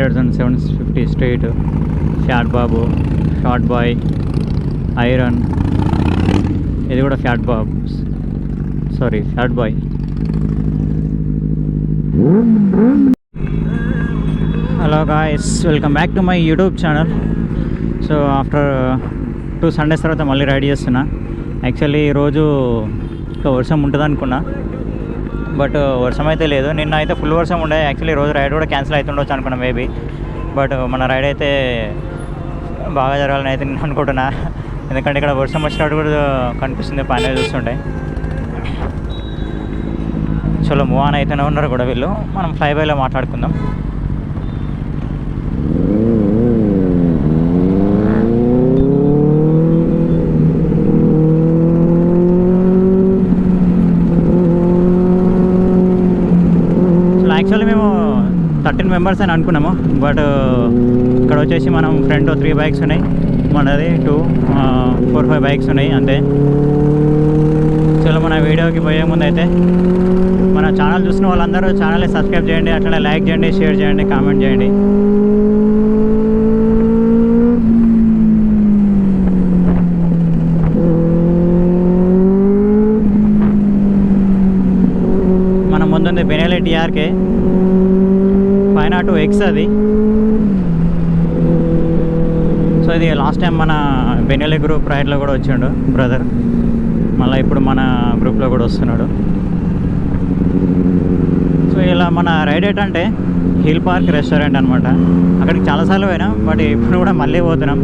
Riders and 750 straight, fat bob, short boy, iron, ఇది కూడా fat bye. Hello guys, welcome back to my YouTube channel. So after 2 Sundays తర్వాత మళ్ళీ ride చేస్తున్నా. Actually ఈరోజు ఇంకా వర్షం ఉంటుంది అనుకున్నా, బట్ వర్షం అయితే లేదు. నిన్న అయితే ఫుల్ వర్షం ఉండే. యాక్చువల్లీ రోజు రైడ్ కూడా క్యాన్సిల్ అవుతుండొచ్చు అనుకున్నా మేబీ, బట్ మన రైడ్ అయితే బాగా జరగాలని అయితే నేను అనుకుంటున్నా. ఎందుకంటే ఇక్కడ వర్షం వచ్చినట్టు కూడా కనిపిస్తుంది పైన చూస్తుంటే. చలో మూవ్ ఆన్ అయితేనే ఉన్నారు కూడా వీళ్ళు. మనం ఫ్లైబైలో మాట్లాడుకుందాం. యాక్చువల్లీ మేము 13 మెంబర్స్ అని అనుకున్నాము, బట్ ఇక్కడ వచ్చేసి మనం ఫ్రంట్ 3 బైక్స్ ఉన్నాయి, మనది 4-5 బైక్స్ ఉన్నాయి అంతే. చలో మన వీడియోకి పోయే ముందు అయితే మన ఛానల్ చూసిన వాళ్ళందరూ ఛానల్ని సబ్స్క్రైబ్ చేయండి, అట్లనే లైక్ చేయండి, షేర్ చేయండి, కామెంట్ చేయండి. మన ముందుంది బెనెలీ టీఆర్కే 502X అది. సో ఇది లాస్ట్ టైం మన బెనెలీ గ్రూప్ రైడ్లో కూడా వచ్చిండు బ్రదర్, మళ్ళీ ఇప్పుడు మన గ్రూప్లో కూడా వస్తున్నాడు. సో ఇలా మన రైడ్ ఏంటంటే హిల్ పార్క్ రెస్టారెంట్ అనమాట. అక్కడికి చాలాసార్లు పోయినాం, బట్ ఇప్పుడు కూడా మళ్ళీ పోతున్నాం.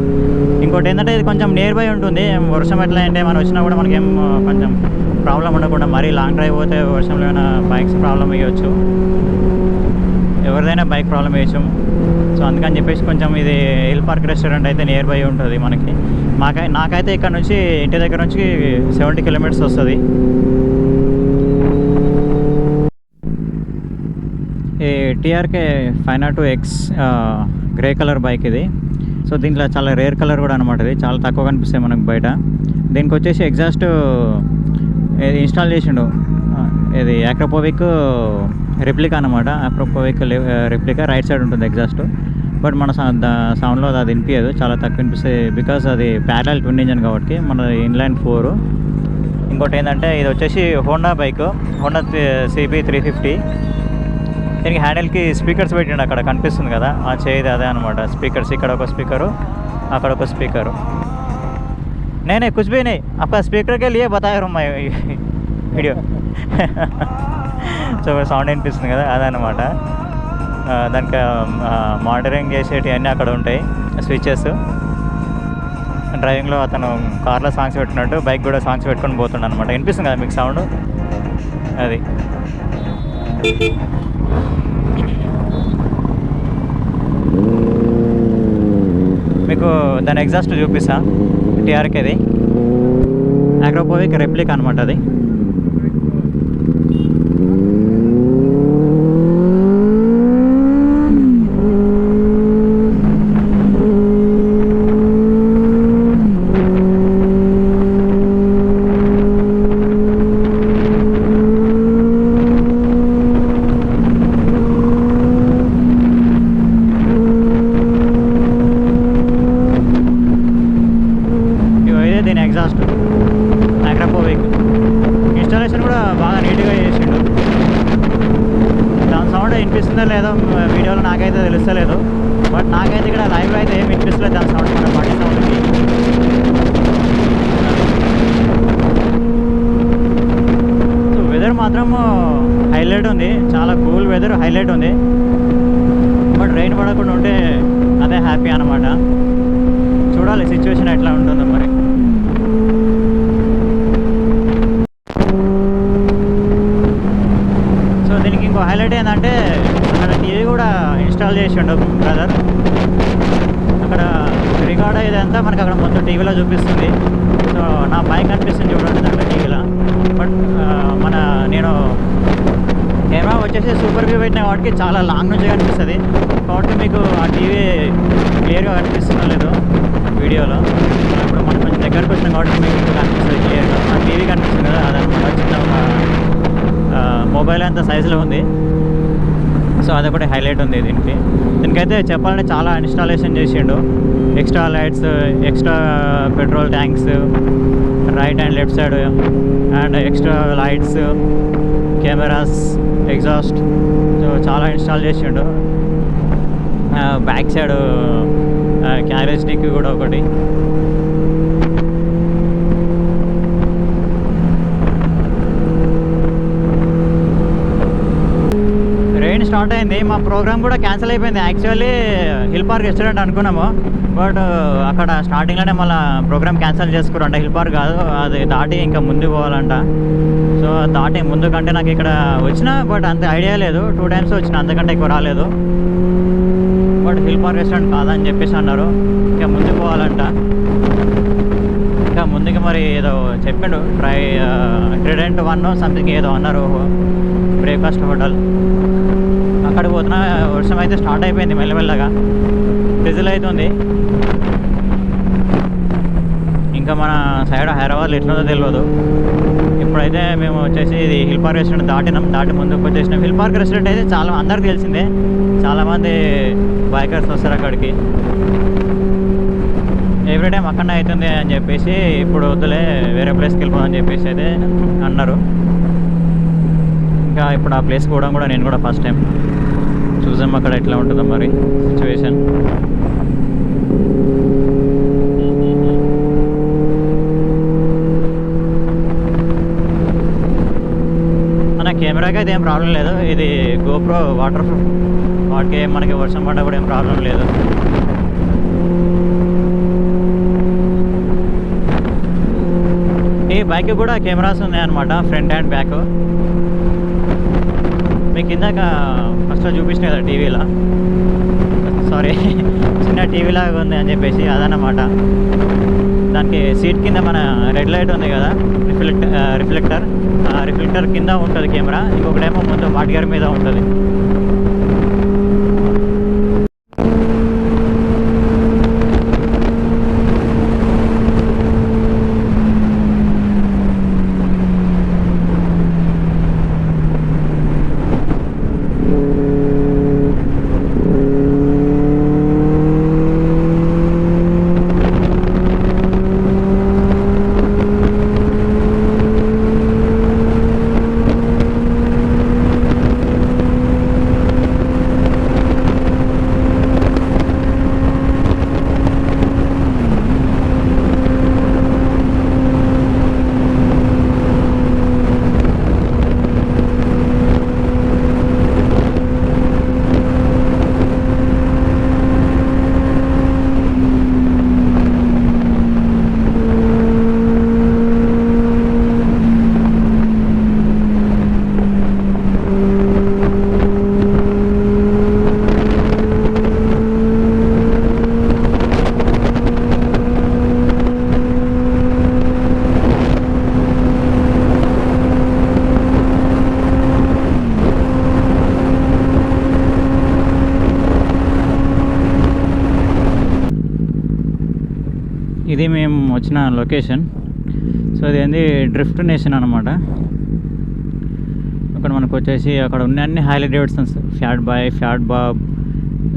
ఇంకోటి ఏంటంటే ఇది కొంచెం నియర్ బై ఉంటుంది. వర్షం ఎట్లా అంటే మనం వచ్చినా కూడా మనకేం కొంచెం ప్రాబ్లం ఉండకుండా, మరీ లాంగ్ డ్రైవ్ పోతే వర్షంలో ఏమైనా బైక్స్ ప్రాబ్లం అయ్యొచ్చు, ఎవరిదైనా బైక్ ప్రాబ్లం వేయచ్చు. సో అందుకని చెప్పేసి కొంచెం ఇది హిల్ పార్క్ రెస్టారెంట్ అయితే నియర్ బై ఉంటుంది మనకి. నాకైతే ఇక్కడ నుంచి ఇంటి దగ్గర నుంచి 70 కిలోమీటర్స్ వస్తుంది. ఈ TRK 502X grey colour bike ఇది. సో దీంట్లో చాలా రేర్ కలర్ కూడా అనమాట. ఇది చాలా తక్కువ కనిపిస్తాయి మనకు బయట. దీనికి వచ్చేసి ఎగ్జాస్ట్ ఇది ఇన్స్టాల్ చేసిండు, ఇది యాక్రోపోవిక్ రెప్లికా అనమాట. యాక్రోపోవిక్ రెప్లికా రైట్ సైడ్ ఉంటుంది ఎగ్జాస్ట్, బట్ మన సౌండ్లో అది వినిపించదు, చాలా తక్కువ వినిపిస్తుంది. బికాస్ అది ప్యారలల్ ట్విన్ ఇంజన్ కాబట్టి మనది ఇన్లైన్ 4. ఇంకోటి ఏంటంటే ఇది వచ్చేసి హోండా బైక్, హోండా CB350. దీనికి హ్యాండిల్కి స్పీకర్స్ పెట్టిండు, అక్కడ కనిపిస్తుంది కదా ఆ చేది, అదే అనమాట స్పీకర్స్. ఇక్కడ ఒక స్పీకరు, అక్కడ ఒక స్పీకరు. नहीं कुछ भी नहीं, आपका स्पीकर के लिए बता रहा हूँ मैं వీడియో. సో సౌండ్ వినిపిస్తుంది కదా అదనమాట. దానికి మానిటరింగ్ చేసేటివి అన్నీ అక్కడ ఉంటాయి, స్విచెస్. డ్రైవింగ్లో అతను కార్లో సాంగ్స్ పెట్టుకున్నట్టు బైక్ కూడా సాంగ్స్ పెట్టుకొని పోతుండ అనమాట. వినిపిస్తుంది కదా మీకు సౌండ్ అది. మీకు దాని ఎగ్జాస్ట్ చూపిస్తా. టీఆర్కేది యాక్రోపోవిక్ రెప్లికా అనమాట అది. దీని ఎగ్జాస్ట్ యాక్రోపోవిక్. ఇన్స్టాలేషన్ కూడా బాగా నీట్గా చేసిండు. దాని సౌండ్ వినిపిస్తుందో లేదో వీడియోలో నాకైతే తెలుస్తలేదు, బట్ నాకైతే ఇక్కడ లైవ్లో అయితే ఏమి వినిపిస్తలేదు దాని సౌండ్, మన బాడీ సౌండ్కి. సో వెదర్ మాత్రం హైలైట్ ఉంది, చాలా కూల్ వెదర్, హైలైట్ ఉంది. బట్ రెయిన్ పడకుండా ఉంటే అదే హ్యాపీ అనమాట. చూడాలి సిచ్యువేషన్ ఎట్లా ఉంటుందో మరి. సో దీనికి ఇంకో హైలైట్ ఏంటంటే అక్కడ టీవీ కూడా ఇన్స్టాల్ చేసిండు బ్రదర్. అక్కడ రికార్డ్ ఇదంతా మనకి అక్కడ మొత్తం టీవీలో చూపిస్తుంది. సో నా బైక్ అనిపిస్తుంది చూడండి దాంట్లో టీవీలో. బట్ నేను కెమెరా వచ్చేసి సూపర్ వ్యూ పెట్టిన వాటికి చాలా లాంగ్ నుంచి కనిపిస్తుంది కాబట్టి మీకు ఆ టీవీ క్లియర్గా కనిపిస్తుందో లేదో వీడియోలో. ఇప్పుడు మనం కొంచెం దగ్గరకు వచ్చినాం కాబట్టి మీకు ఇంకా కనిపిస్తుంది క్లియర్గా. ఆ టీవీ కనిపిస్తుంది కదా, అదనమాట. చిన్న మొబైల్ అంత సైజులో ఉంది. సో అదొకటి హైలైట్ ఉంది దీనికైతే చెప్పాలంటే చాలా ఇన్స్టాలేషన్ చేసిండు. Extra lights, extra petrol tanks right and left side, and extra lights, cameras, exhaust, so చాలా ఇన్స్టాల్ చేసిండు. బ్యాక్ సైడ్ క్యారేజ్ డిక్ కూడా ఒకటి. రెయిన్ స్టార్ట్ అయింది, మా ప్రోగ్రామ్ కూడా క్యాన్సిల్ అయిపోయింది. యాక్చువల్లీ హిల్ పార్క్ రెస్టారెంట్ అనుకున్నాము, బట్ అక్కడ స్టార్టింగ్లోనే మళ్ళీ ప్రోగ్రామ్ క్యాన్సిల్ చేసుకురంట. హిల్ పార్క్ కాదు, అది దాటి ఇంకా ముందుకు పోవాలంట. సో దాటి ముందు కంటే నాకు ఇక్కడ వచ్చిన, బట్ అంత ఐడియా లేదు. 2 times వచ్చిన, అంతకంటే ఎక్కువ రాలేదు. బట్ హిల్ పార్క్ రెస్టారెంట్ కాదని చెప్పేసి అన్నారు. ఇంకా ముందుకు పోవాలంట. ఇంకా ముందుకు మరి ఏదో చెప్పిండు, ట్రైడెంట్ 1 సంథింగ్ ఏదో అన్నారు, బ్రేక్ఫాస్ట్ హోటల్. అక్కడికి పోతున్నా. వర్షం అయితే స్టార్ట్ అయిపోయింది మెల్లమెల్లగా, డిజిల్ అవుతుంది. ఇంకా మన సైడ్ హైదరాబాద్లో ఎట్లుందో తెలియదు. ఇప్పుడైతే మేము వచ్చేసి ఇది హిల్ పార్క్ రెస్టారెంట్ దాటి ముందుకు వచ్చేసినాం. హిల్ పార్క్ రెస్టారెంట్ అయితే చాలా అందరికి తెలిసిందే, చాలామంది బైకర్స్ వస్తారు అక్కడికి. ఎవ్రీ టైం అక్కడనే అవుతుంది అని చెప్పేసి, ఇప్పుడు వద్దులే వేరే ప్లేస్కి వెళ్ళిపోదని చెప్పేసి అయితే అన్నారు. ఇంకా ఇప్పుడు ఆ ప్లేస్కి పోవడం కూడా నేను కూడా ఫస్ట్ టైం. చూసాం అక్కడ ఎట్లా ఉంటుందో మరి సిచ్యువేషన్. కెమెరాకి అయితే ఏం ప్రాబ్లం లేదు. ఇది గోప్రో వాటర్ ప్రూఫ్, వాటికి మనకి వర్షం పడ్డా కూడా ఏం ప్రాబ్లం లేదు. ఈ బైక్ కూడా కెమెరాస్ ఉన్నాయన్నమాట, ఫ్రంట్ అండ్ బ్యాక్. మీకు ఇందాక ఫస్ట్లో చూపించిన కదా టీవీలో, సారీ చిన్న టీవీ లాగా ఉంది అని చెప్పేసి, అదన్నమాట. దానికి సీట్ కింద మన రెడ్ లైట్ ఉంది కదా, రిఫ్లెక్టర్ కింద ఉంటుంది కెమెరా. ఇంకొకటేమో ముందు మాటిగారి మీద ఉంటుంది. ఇది మేము వచ్చిన లొకేషన్. సో ఇది ఏంది డ్రిఫ్ట్ నేషన్ అనమాట. అక్కడ మనకు వచ్చేసి అక్కడ ఉన్న అన్ని Harley Davidsons, fat bob,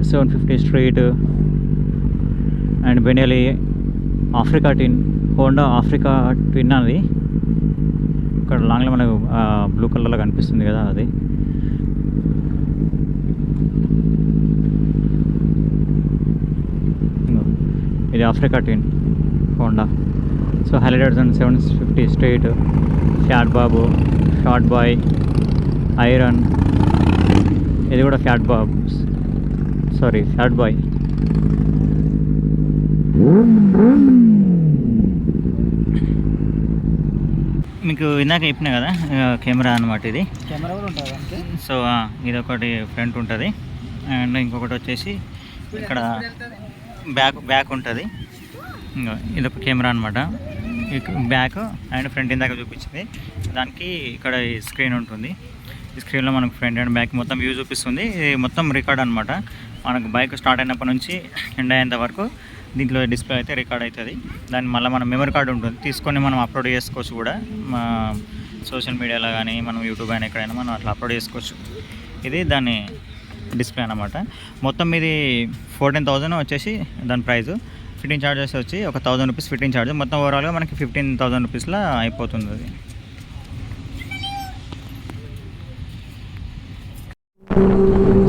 750 street and Benelli, Africa twin, Honda Africa twin. అది ఇక్కడ లాంగ్లో మనకు బ్లూ కలర్లో కనిపిస్తుంది కదా, అది. ఇది Africa twin Honda. So Harley Davidson 750 street, fat bob, short boy, iron. ఇది కూడా ఫ్యాట్ బాయ్. మీకు ఇందాక చెప్పినా కదా కెమెరా అనమాట ఇది. కెమెరా కూడా ఉంటుంది. సో ఇది ఒకటి ఫ్రంట్ ఉంటుంది, అండ్ ఇంకొకటి వచ్చేసి ఇక్కడ బ్యాక్ ఉంటుంది. ఇంకా ఇదొక కెమెరా అనమాట, బ్యాక్ అండ్ ఫ్రంట్ ఇందాక చూపించింది. దానికి ఇక్కడ ఈ స్క్రీన్ ఉంటుంది. ఈ స్క్రీన్లో మనకు ఫ్రంట్ అండ్ బ్యాక్ మొత్తం వ్యూ చూపిస్తుంది. ఇది మొత్తం రికార్డ్ అనమాట. మనకు బైక్ స్టార్ట్ అయినప్పటి నుంచి ఎండ్ అయ్యేంత వరకు దీంట్లో డిస్ప్లే అయితే రికార్డ్ అవుతుంది. దాన్ని మళ్ళీ మన మెమరీ కార్డు ఉంటుంది, తీసుకొని మనం అప్లోడ్ చేసుకోవచ్చు కూడా. మా సోషల్ మీడియాలో కానీ మనం యూట్యూబ్ అయినా ఎక్కడైనా మనం అట్లా అప్లోడ్ చేసుకోవచ్చు. ఇది దాని డిస్ప్లే అనమాట. మొత్తం ఇది 14,000 వచ్చేసి దాని ప్రైస్. ఫిట్టింగ్ ఛార్జెస్ వచ్చి ఒక 1,000 రూపీస్ ఫిట్టింగ్ ఛార్జ్. మొత్తం ఓవరాల్గా మనకి 15,000 రూపీస్లో అయిపోతుంది అది.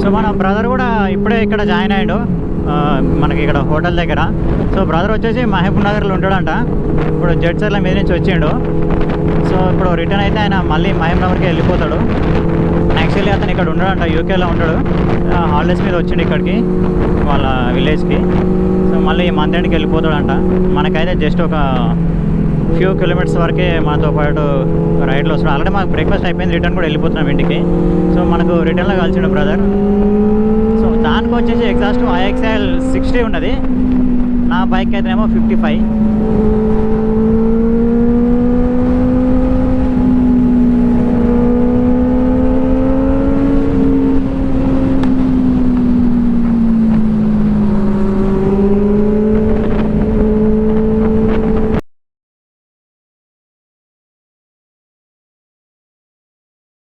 సో మన బ్రదర్ కూడా ఇప్పుడే ఇక్కడ జాయిన్ అయ్యాడు మనకి ఇక్కడ హోటల్ దగ్గర. సో బ్రదర్ వచ్చేసి మహబూబ్ నగర్లో ఉంటాడంట. ఇప్పుడు జడ్చర్ల మీద నుంచి వచ్చిండు. సో ఇప్పుడు రిటర్న్ అయితే ఆయన మళ్ళీ మహబూబ్ నగర్కి వెళ్ళిపోతాడు. యాక్చువల్లీ అతను ఇక్కడ ఉండడంట, యూకేలో ఉంటాడు. హాలిడేస్ మీద వచ్చిండు ఇక్కడికి వాళ్ళ విలేజ్కి. సో మళ్ళీ మంత్ ఎండ్కి వెళ్ళిపోతాడంట. మనకైతే జస్ట్ ఒక ఫ్యూ కిలోమీటర్స్ వరకే మనతో పాటు రైడ్లో వస్తాడు. ఆల్రెడీ మాకు బ్రేక్ఫాస్ట్ అయిపోయింది, రిటర్న్ కూడా వెళ్ళిపోతున్నాం ఇంటికి. సో మనకు రిటర్న్లో కలిసిండు బ్రదర్. సో దానికి వచ్చేసి ఎగ్జాస్ట్ IXL 60 ఉన్నది. నా బైక్ అయితేనేమో 55.